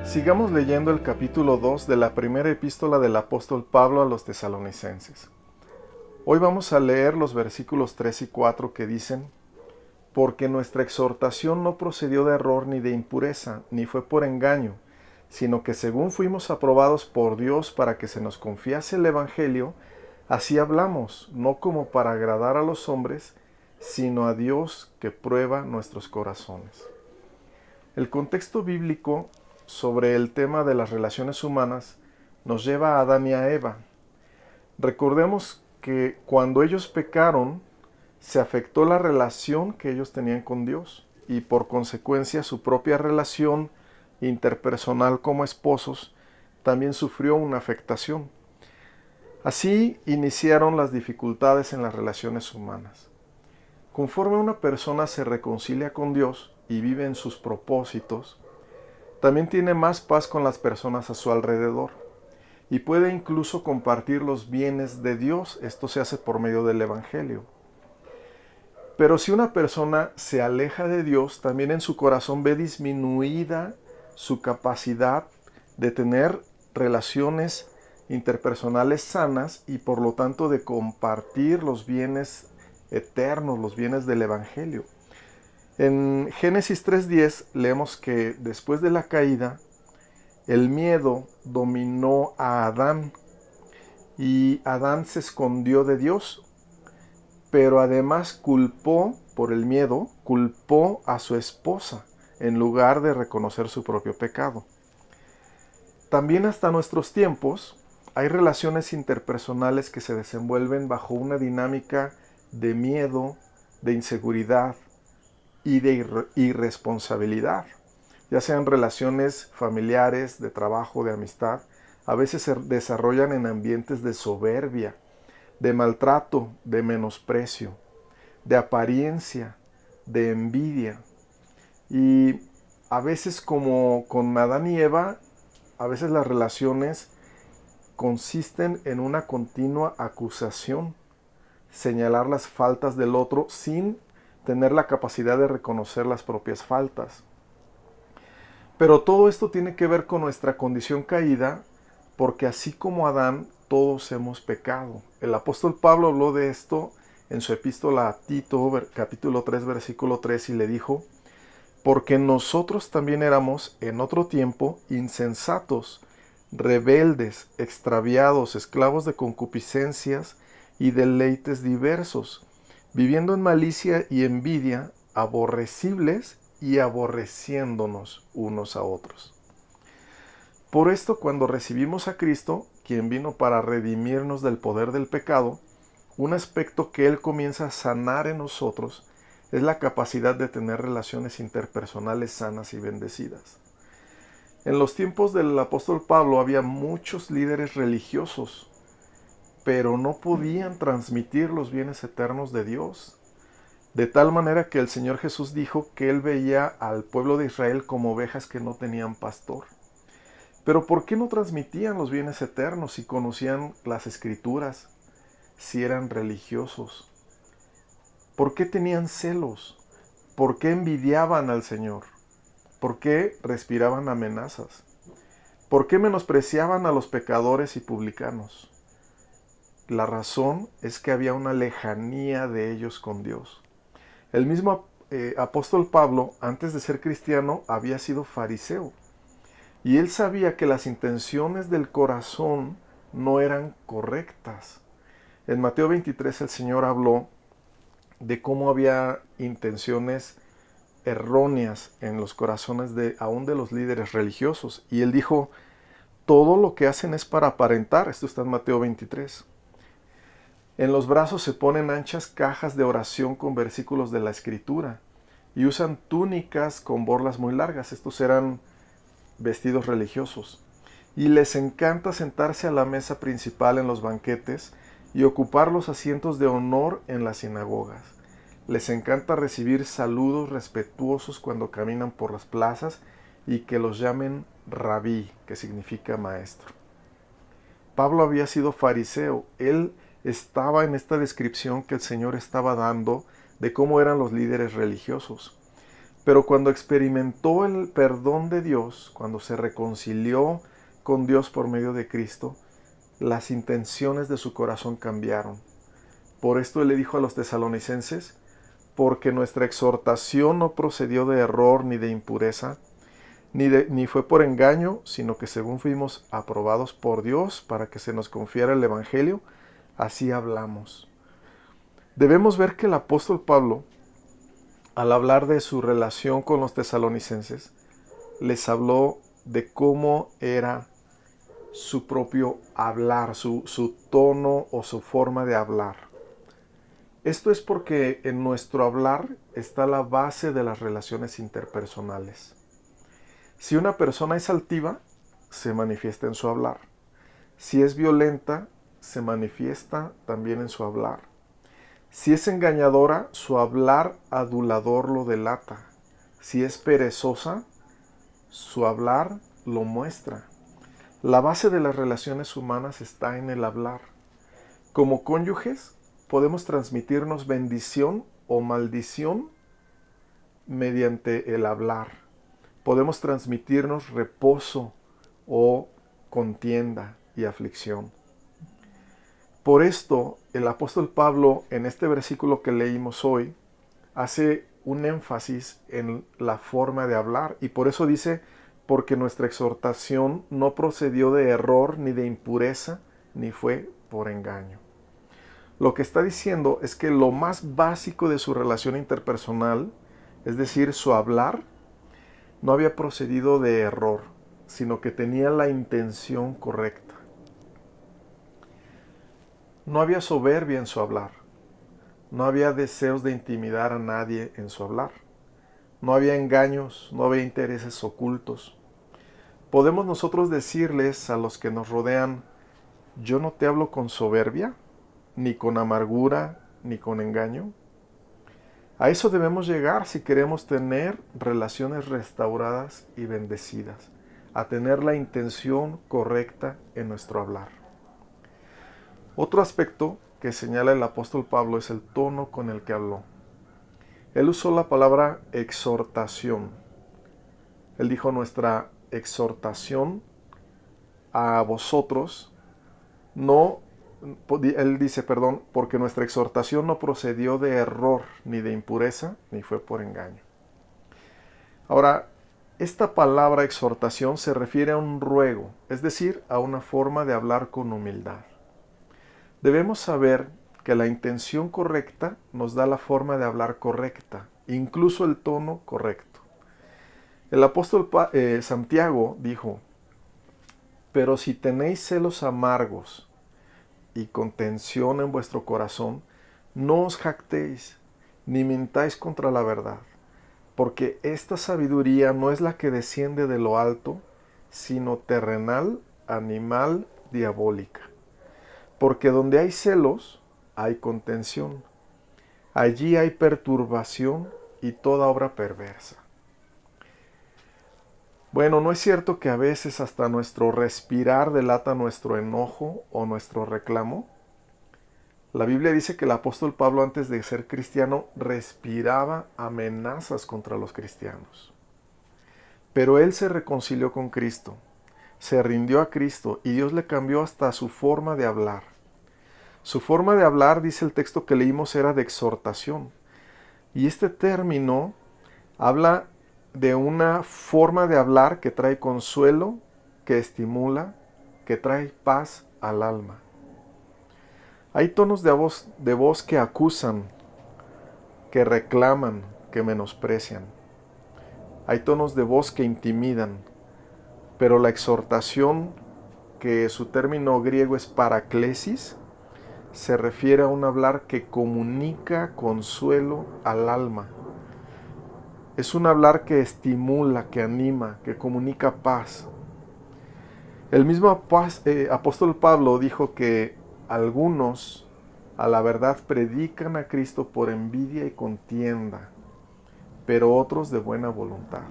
Sigamos leyendo el capítulo 2 de la primera epístola del apóstol Pablo a los tesalonicenses. Hoy vamos a leer los versículos 3 y 4 que dicen: Porque nuestra exhortación no procedió de error ni de impureza, ni fue por engaño, sino que según fuimos aprobados por Dios para que se nos confiase el Evangelio, así hablamos, no como para agradar a los hombres, sino a Dios que prueba nuestros corazones. El contexto bíblico sobre el tema de las relaciones humanas nos lleva a Adán y a Eva. Recordemos que cuando ellos pecaron, se afectó la relación que ellos tenían con Dios y por consecuencia su propia relación interpersonal como esposos también sufrió una afectación. Así iniciaron las dificultades en las relaciones humanas. Conforme una persona se reconcilia con Dios y vive en sus propósitos, también tiene más paz con las personas a su alrededor y puede incluso compartir los bienes de Dios. Esto se hace por medio del Evangelio. Pero si una persona se aleja de Dios, también en su corazón ve disminuida su capacidad de tener relaciones interpersonales sanas y por lo tanto de compartir los bienes eternos, los bienes del Evangelio. En Génesis 3:10 leemos que después de la caída, el miedo dominó a Adán y Adán se escondió de Dios, pero además culpó a su esposa en lugar de reconocer su propio pecado. También hasta nuestros tiempos hay relaciones interpersonales que se desenvuelven bajo una dinámica de miedo, de inseguridad y de irresponsabilidad, ya sean relaciones familiares, de trabajo, de amistad. A veces se desarrollan en ambientes de soberbia, de maltrato, de menosprecio, de apariencia, de envidia. Y a veces, como con Adán y Eva, a veces las relaciones consisten en una continua acusación, señalar las faltas del otro sin tener la capacidad de reconocer las propias faltas. Pero todo esto tiene que ver con nuestra condición caída, porque así como Adán, todos hemos pecado. El apóstol Pablo habló de esto en su epístola a Tito, capítulo 3, versículo 3, y le dijo: Porque nosotros también éramos en otro tiempo insensatos, rebeldes, extraviados, esclavos de concupiscencias y deleites diversos, viviendo en malicia y envidia, aborrecibles y aborreciéndonos unos a otros. Por esto, cuando recibimos a Cristo, quien vino para redimirnos del poder del pecado, un aspecto que Él comienza a sanar en nosotros es la capacidad de tener relaciones interpersonales sanas y bendecidas. En los tiempos del apóstol Pablo había muchos líderes religiosos, pero no podían transmitir los bienes eternos de Dios. De tal manera que el Señor Jesús dijo que Él veía al pueblo de Israel como ovejas que no tenían pastor. Pero ¿por qué no transmitían los bienes eternos si conocían las Escrituras, si eran religiosos? ¿Por qué tenían celos? ¿Por qué envidiaban al Señor? ¿Por qué respiraban amenazas? ¿Por qué menospreciaban a los pecadores y publicanos? La razón es que había una lejanía de ellos con Dios. El mismo apóstol Pablo, antes de ser cristiano, había sido fariseo. Y él sabía que las intenciones del corazón no eran correctas. En Mateo 23 el Señor habló de cómo había intenciones erróneas en los corazones aún de los líderes religiosos. Y él dijo: todo lo que hacen es para aparentar. Esto está en Mateo 23. En los brazos se ponen anchas cajas de oración con versículos de la Escritura y usan túnicas con borlas muy largas. Estos eran vestidos religiosos. Y les encanta sentarse a la mesa principal en los banquetes y ocupar los asientos de honor en las sinagogas. Les encanta recibir saludos respetuosos cuando caminan por las plazas y que los llamen rabí, que significa maestro. Pablo había sido fariseo. Él estaba en esta descripción que el Señor estaba dando de cómo eran los líderes religiosos. Pero cuando experimentó el perdón de Dios, cuando se reconcilió con Dios por medio de Cristo, las intenciones de su corazón cambiaron. Por esto él le dijo a los tesalonicenses: porque nuestra exhortación no procedió de error ni de impureza, ni fue por engaño, sino que según fuimos aprobados por Dios para que se nos confiara el Evangelio, así hablamos. Debemos ver que el apóstol Pablo, al hablar de su relación con los tesalonicenses, les habló de cómo era su propio hablar, su tono o su forma de hablar. Esto es porque en nuestro hablar está la base de las relaciones interpersonales. Si una persona es altiva, se manifiesta en su hablar. Si es violenta, se manifiesta también en su hablar. Si es engañadora, su hablar adulador lo delata. Si es perezosa, su hablar lo muestra. La base de las relaciones humanas está en el hablar. Como cónyuges, podemos transmitirnos bendición o maldición mediante el hablar. Podemos transmitirnos reposo o contienda y aflicción. Por esto, el apóstol Pablo, en este versículo que leímos hoy, hace un énfasis en la forma de hablar, y por eso dice: porque nuestra exhortación no procedió de error ni de impureza, ni fue por engaño. Lo que está diciendo es que lo más básico de su relación interpersonal, es decir, su hablar, no había procedido de error, sino que tenía la intención correcta. No había soberbia en su hablar. No había deseos de intimidar a nadie en su hablar. No había engaños, no había intereses ocultos. ¿Podemos nosotros decirles a los que nos rodean: yo no te hablo con soberbia, ni con amargura, ni con engaño? A eso debemos llegar si queremos tener relaciones restauradas y bendecidas, a tener la intención correcta en nuestro hablar. Otro aspecto que señala el apóstol Pablo es el tono con el que habló. Él usó la palabra exhortación. Él dijo: nuestra exhortación a vosotros él dice, porque nuestra exhortación no procedió de error, ni de impureza, ni fue por engaño. Ahora, esta palabra exhortación se refiere a un ruego, es decir, a una forma de hablar con humildad. Debemos saber que la intención correcta nos da la forma de hablar correcta, incluso el tono correcto. El apóstol Santiago dijo: pero si tenéis celos amargos y contención en vuestro corazón, no os jactéis, ni mintáis contra la verdad, porque esta sabiduría no es la que desciende de lo alto, sino terrenal, animal, diabólica. Porque donde hay celos, hay contención. Allí hay perturbación y toda obra perversa. Bueno, ¿no es cierto que a veces hasta nuestro respirar delata nuestro enojo o nuestro reclamo? La Biblia dice que el apóstol Pablo, antes de ser cristiano, respiraba amenazas contra los cristianos. Pero él se reconcilió con Cristo, se rindió a Cristo y Dios le cambió hasta su forma de hablar. Su forma de hablar, dice el texto que leímos, era de exhortación. Y este término habla de una forma de hablar que trae consuelo, que estimula, que trae paz al alma. Hay tonos de voz que acusan, que reclaman, que menosprecian. Hay tonos de voz que intimidan, pero la exhortación, que su término griego es paraklesis, se refiere a un hablar que comunica consuelo al alma. Es un hablar que estimula, que anima, que comunica paz. El mismo apóstol Pablo dijo que algunos a la verdad predican a Cristo por envidia y contienda, pero otros de buena voluntad.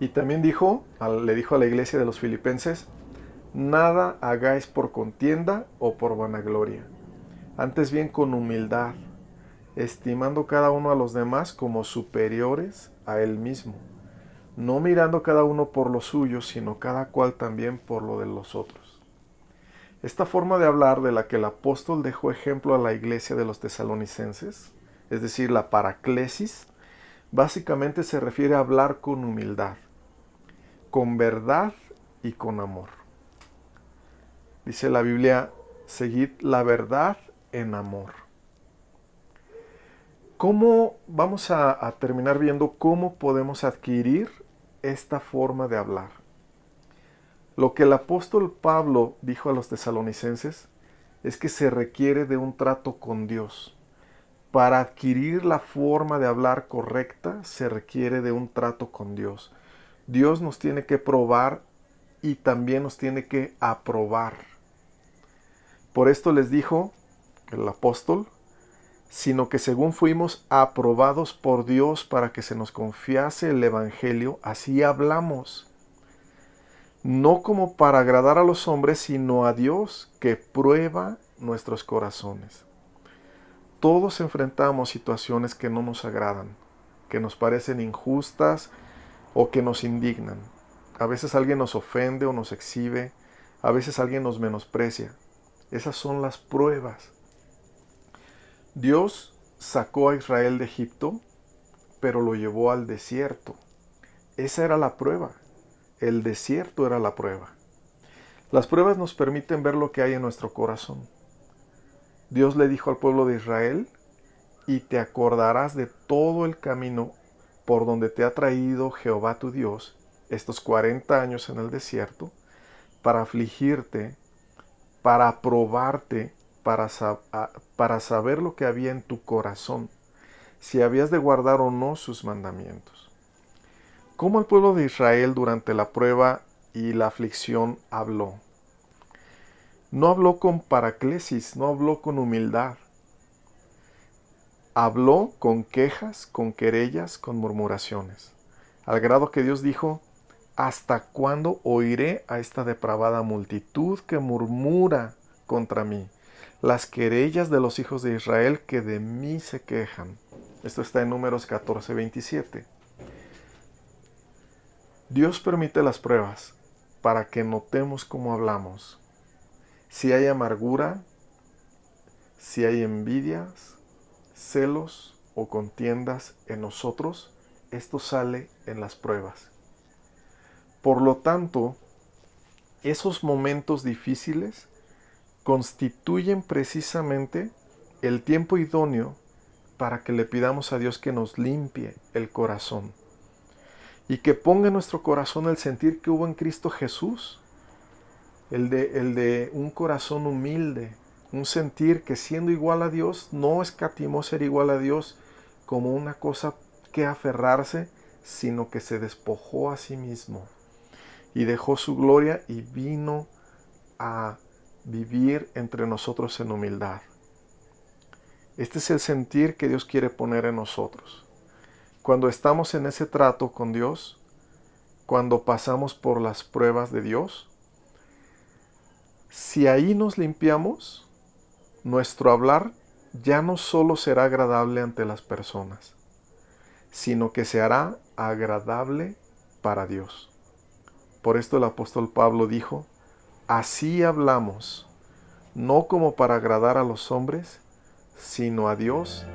Y también le dijo a la iglesia de los filipenses: nada hagáis por contienda o por vanagloria, antes bien con humildad, estimando cada uno a los demás como superiores a él mismo, no mirando cada uno por lo suyo, sino cada cual también por lo de los otros. Esta forma de hablar de la que el apóstol dejó ejemplo a la iglesia de los tesalonicenses, es decir, la paraclesis, básicamente se refiere a hablar con humildad, con verdad y con amor. Dice la Biblia, seguid la verdad en amor. ¿Cómo vamos a terminar viendo cómo podemos adquirir esta forma de hablar? Lo que el apóstol Pablo dijo a los tesalonicenses es que se requiere de un trato con Dios. Para adquirir la forma de hablar correcta se requiere de un trato con Dios. Dios nos tiene que probar y también nos tiene que aprobar. Por esto les dijo el apóstol, sino que según fuimos aprobados por Dios para que se nos confiase el Evangelio, así hablamos. No como para agradar a los hombres, sino a Dios que prueba nuestros corazones. Todos enfrentamos situaciones que no nos agradan, que nos parecen injustas o que nos indignan. A veces alguien nos ofende o nos exhibe, a veces alguien nos menosprecia. Esas son las pruebas. Dios sacó a Israel de Egipto, pero lo llevó al desierto. Esa era la prueba. El desierto era la prueba. Las pruebas nos permiten ver lo que hay en nuestro corazón. Dios le dijo al pueblo de Israel, y te acordarás de todo el camino por donde te ha traído Jehová tu Dios estos 40 años en el desierto, para afligirte, para probarte, para saber lo que había en tu corazón, si habías de guardar o no sus mandamientos. ¿Cómo el pueblo de Israel durante la prueba y la aflicción habló? No habló con paraclesis, no habló con humildad. Habló con quejas, con querellas, con murmuraciones, al grado que Dios dijo, ¿hasta cuándo oiré a esta depravada multitud que murmura contra mí? Las querellas de los hijos de Israel que de mí se quejan. Esto está en Números 14:27. Dios permite las pruebas para que notemos cómo hablamos. Si hay amargura, si hay envidias, celos o contiendas en nosotros, esto sale en las pruebas. Por lo tanto, esos momentos difíciles constituyen precisamente el tiempo idóneo para que le pidamos a Dios que nos limpie el corazón y que ponga en nuestro corazón el sentir que hubo en Cristo Jesús, el de un corazón humilde, un sentir que siendo igual a Dios, no escatimó ser igual a Dios como una cosa que aferrarse, sino que se despojó a sí mismo y dejó su gloria y vino a vivir entre nosotros en humildad. Este es el sentir que Dios quiere poner en nosotros. Cuando estamos en ese trato con Dios, cuando pasamos por las pruebas de Dios, si ahí nos limpiamos, nuestro hablar ya no solo será agradable ante las personas, sino que se hará agradable para Dios. Por esto el apóstol Pablo dijo, así hablamos, no como para agradar a los hombres, sino a Dios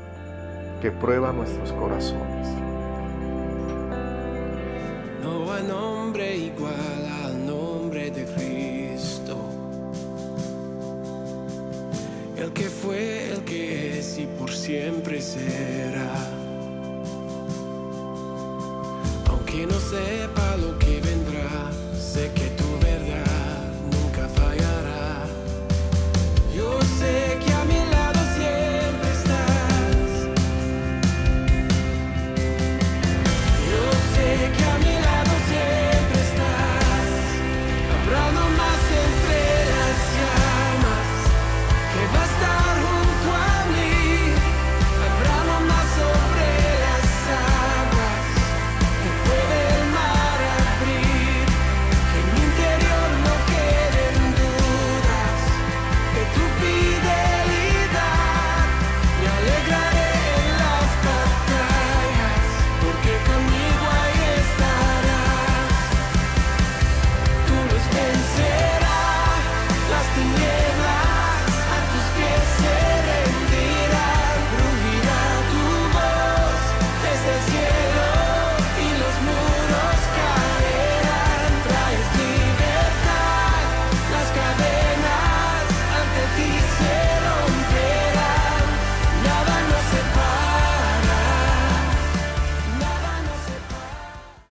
que prueba nuestros corazones. No hay nombre igual al nombre de Cristo, el que fue, el que es y por siempre será. Aunque no sepa lo que vendrá,